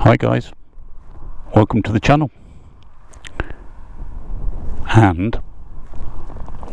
Hi guys, welcome to the channel and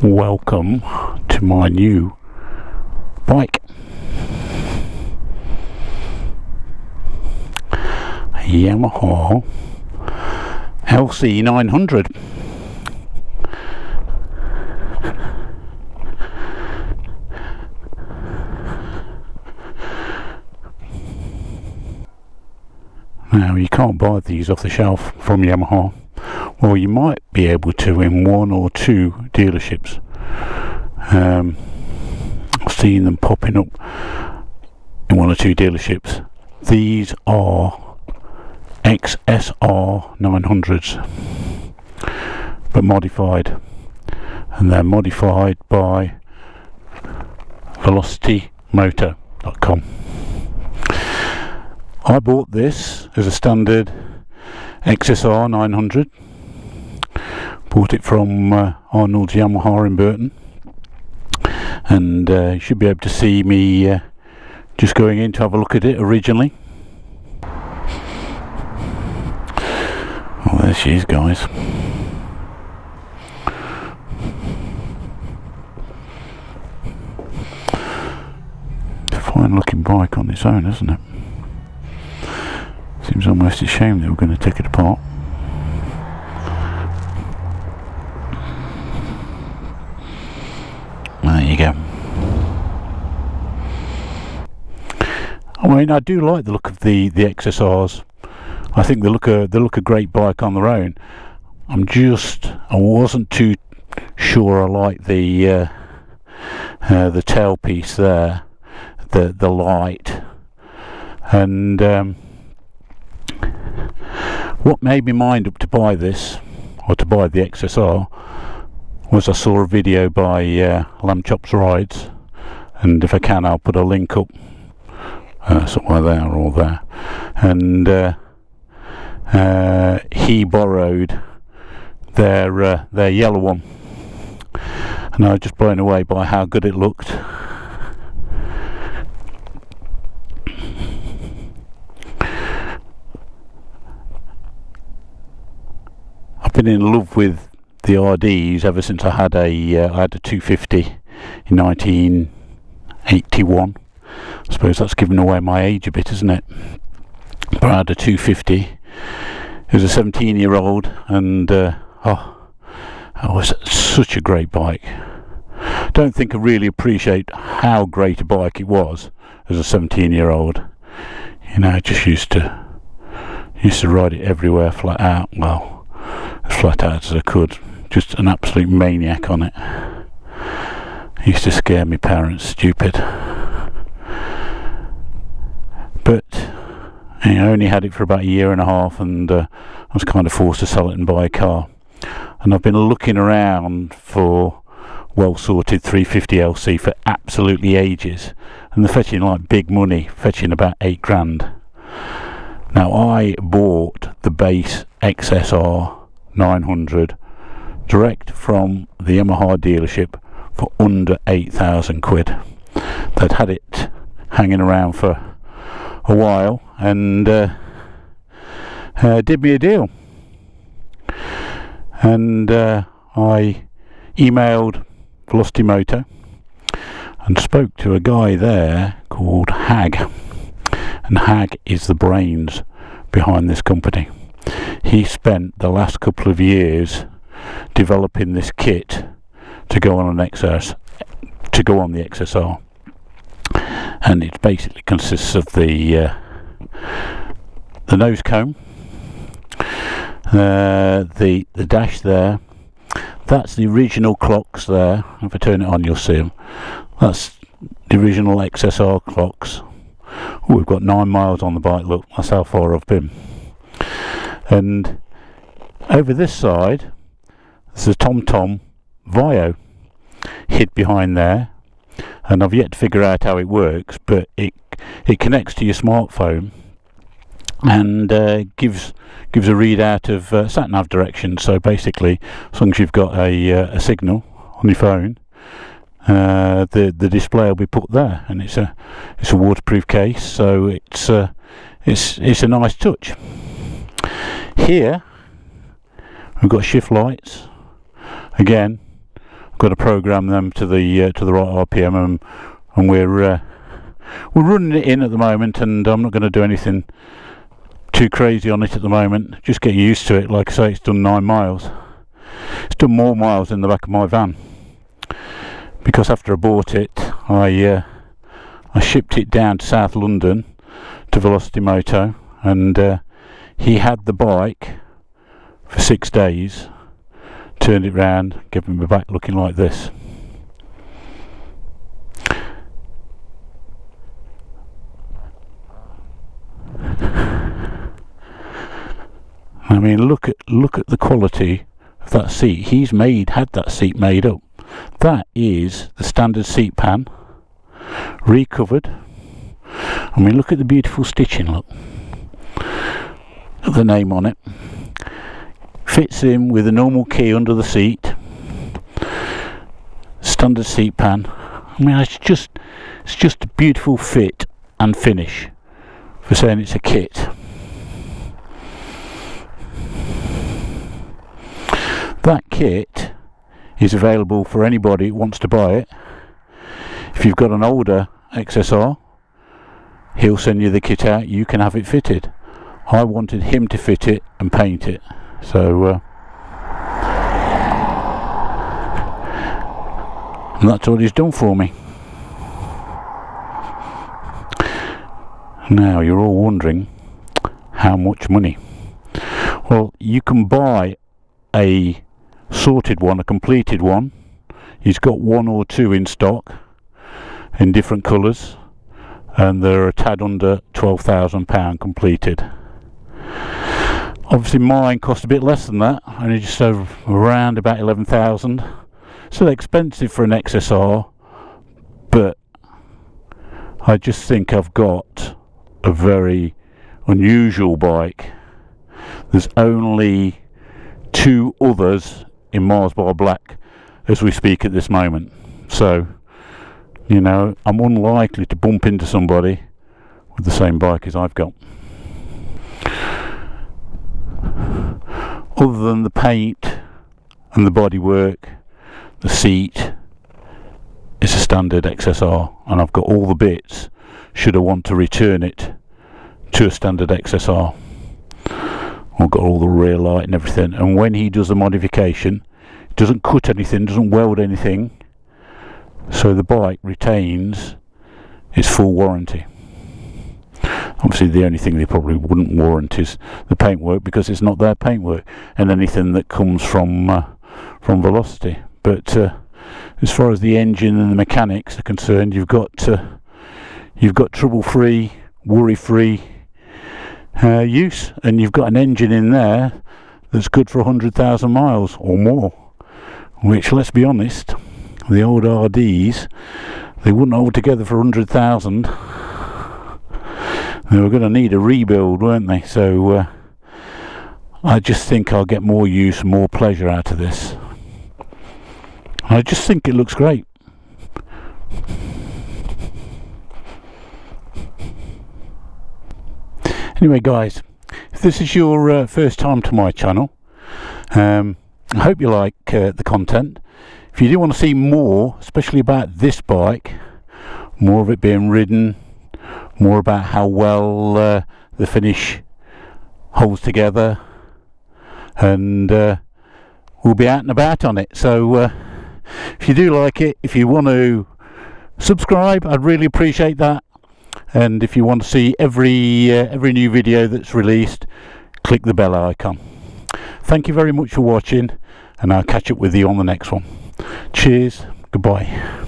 welcome to my new bike, a Yamaha LC 900. Now, you can't buy these off the shelf from Yamaha. Well, you might be able to in one or two dealerships. I've seen them popping up in one or two dealerships. These are XSR 900s, but modified, and they're modified by VelocityMoto.com. I bought this as a standard XSR 900. Bought it from Arnolds Yamaha in Burton, and you should be able to see me just going in to have a look at it originally. Oh, there she is, guys. A fine looking bike on its own, isn't it? Seems almost a shame that we're going to take it apart. There you go. I mean, I do like the look of the XSRs. I think they look a great bike on their own. I wasn't too sure I like the tailpiece there, the light, and what made me mind up to buy this, or to buy the XSR, was I saw a video by Lamb Chops Rides, and if I can I'll put a link up somewhere there or there, and he borrowed their yellow one, and I was just blown away by how good it looked. Been in love with the RDs ever since I had a 250 in 1981. I suppose that's giving away my age a bit, isn't it? But I had a 250. It was a 17-year-old, and it was such a great bike. Don't think I really appreciate how great a bike it was as a 17-year-old. You know, I just used to ride it everywhere flat out. Well, as flat out as I could, just an absolute maniac on it. Used to scare my parents stupid, but I only had it for about a year and a half, and I was kind of forced to sell it and buy a car. And I've been looking around for well sorted 350 LC for absolutely ages, and they're fetching like big money, fetching about £8 grand. Now, I bought the base XSR 900 direct from the Yamaha dealership for under 8,000 quid. They'd had it hanging around for a while, and did me a deal, and I emailed Velocity Moto and spoke to a guy there called Hag, and Hag is the brains behind this company. He spent the last couple of years developing this kit to go on the XSR, and it basically consists of the nose cone, the dash there. That's the original clocks there. If I turn it on, you'll see them. That's the original XSR clocks. Oh, we've got 9 miles on the bike. Look, that's how far I've been. And over this side there's a TomTom Vio hid behind there, and I've yet to figure out how it works, but it connects to your smartphone and gives a readout of sat nav direction. So basically, as long as you've got a signal on your phone, the display will be put there, and it's a waterproof case, so it's a nice touch. Here we've got shift lights. Again, I've got to program them to the right RPM, and we're running it in at the moment, and I'm not going to do anything too crazy on it at the moment. Just get used to it. Like I say, it's done 9 miles. It's done more miles in the back of my van, because after I bought it, I shipped it down to South London to Velocity Moto, and he had the bike for 6 days, turned it round, gave me back looking like this. I mean, look at the quality of that seat. He's had that seat made up. That is the standard seat pan, recovered. I mean, look at the beautiful stitching. Look at the name on it. Fits in with a normal key under the seat. Standard seat pan. I mean, it's just a beautiful fit and finish for saying it's a kit. That kit is available for anybody who wants to buy it. If you've got an older XSR, he'll send you the kit out, you can have it fitted. I wanted him to fit it and paint it, so and that's what he's done for me. Now you're all wondering, how much money? Well, you can buy a sorted one, a completed one. He's got 1 or 2 in stock in different colours, and they're a tad under £12,000 completed. Obviously mine cost a bit less than that, only just around about 11,000. So expensive for an XSR, but I just think I've got a very unusual bike. There's only 2 others in Mars Bar Black as we speak at this moment, so you know, I'm unlikely to bump into somebody with the same bike as I've got. Other than the paint and the bodywork, the seat is a standard XSR, and I've got all the bits should I want to return it to a standard XSR. I've got all the rear light and everything, and when he does the modification, he doesn't cut anything, doesn't weld anything, so the bike retains its full warranty. Obviously the only thing they probably wouldn't warrant is the paintwork, because it's not their paintwork, and anything that comes from Velocity. But as far as the engine and the mechanics are concerned, you've got trouble-free, worry-free use, and you've got an engine in there that's good for 100,000 miles or more, which, let's be honest, the old RDs, they wouldn't hold together for 100,000. They were going to need a rebuild, weren't they? So I just think I'll get more use, more pleasure out of this. I just think it looks great. Anyway guys, if this is your first time to my channel, I hope you like the content. If you do want to see more, especially about this bike, more of it being ridden, more about how well the finish holds together, and we'll be out and about on it. So if you do like it, if you want to subscribe, I'd really appreciate that. And if you want to see every new video that's released, click the bell icon. Thank you very much for watching, and I'll catch up with you on the next one. Cheers, goodbye.